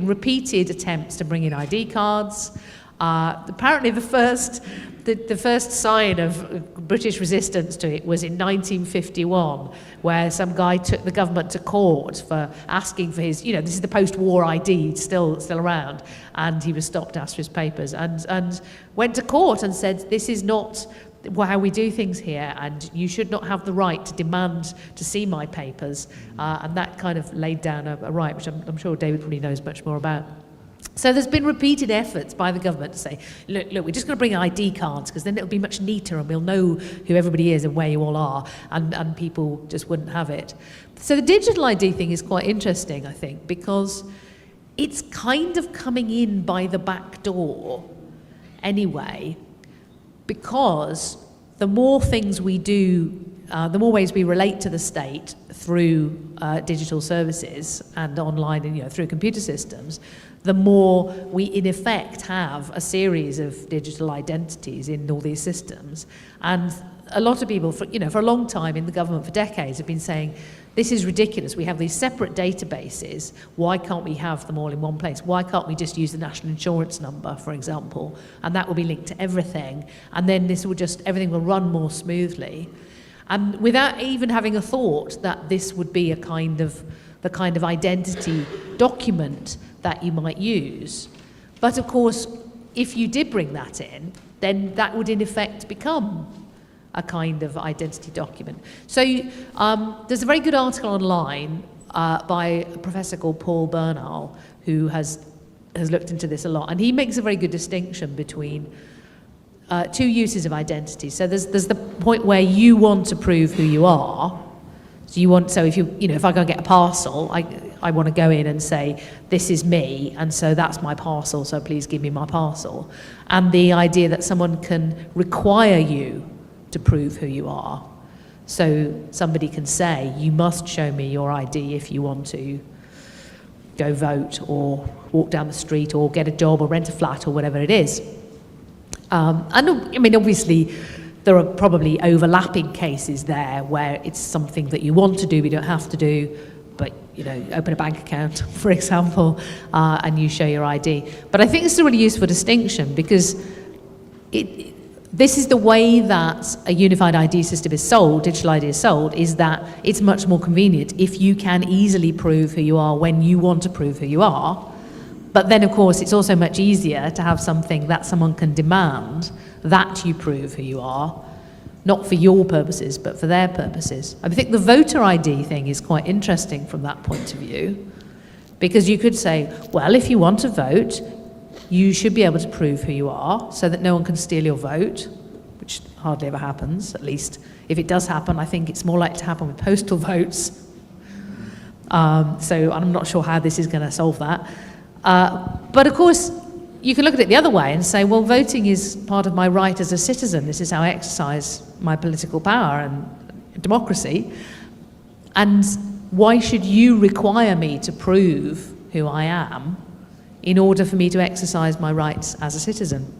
been repeated attempts to bring in ID cards. Apparently the first sign of British resistance to it was in 1951, where some guy took the government to court for asking for his, this is the post-war ID, still around, and he was stopped to ask for his papers, and went to court and said, this is not how we do things here, and you should not have the right to demand to see my papers, and that kind of laid down a right, which I'm sure David probably knows much more about. So there's been repeated efforts by the government to say, look, we're just going to bring ID cards because then it'll be much neater and we'll know who everybody is and where you all are, and people just wouldn't have it. So the digital ID thing is quite interesting, I think, because it's kind of coming in by the back door anyway, because the more things we do, the more ways we relate to the state through digital services and online and through computer systems, the more we in effect have a series of digital identities in all these systems. And a lot of people, for a long time in the government, for decades, have been saying, this is ridiculous. We have these separate databases. Why can't we have them all in one place? Why can't we just use the national insurance number, for example? And that will be linked to everything. And then everything will run more smoothly. And without even having a thought that this would be the kind of identity document that you might use. But of course, if you did bring that in, then that would in effect become a kind of identity document. So there's a very good article online by a professor called Paul Bernal, who has looked into this a lot, and he makes a very good distinction between two uses of identity. So there's the point where you want to prove who you are. So if I go and get a parcel, I want to go in and say, this is me, and so that's my parcel, so please give me my parcel. And the idea that someone can require you to prove who you are. So somebody can say, you must show me your ID if you want to go vote or walk down the street or get a job or rent a flat or whatever it is. Obviously, there are probably overlapping cases there where it's something that you want to do, but you don't have to do, but open a bank account, for example, and you show your ID. But I think it's a really useful distinction because this is the way that a unified ID system is sold, digital ID is sold, is that it's much more convenient if you can easily prove who you are when you want to prove who you are. But then, of course, it's also much easier to have something that someone can demand that you prove who you are, not for your purposes, but for their purposes. I think the voter ID thing is quite interesting from that point of view, because you could say, well, if you want to vote, you should be able to prove who you are so that no one can steal your vote, which hardly ever happens, at least. If it does happen, I think it's more likely to happen with postal votes. So I'm not sure how this is going to solve that. But of course, you can look at it the other way and say, well, voting is part of my right as a citizen. This is how I exercise my political power and democracy. And why should you require me to prove who I am in order for me to exercise my rights as a citizen?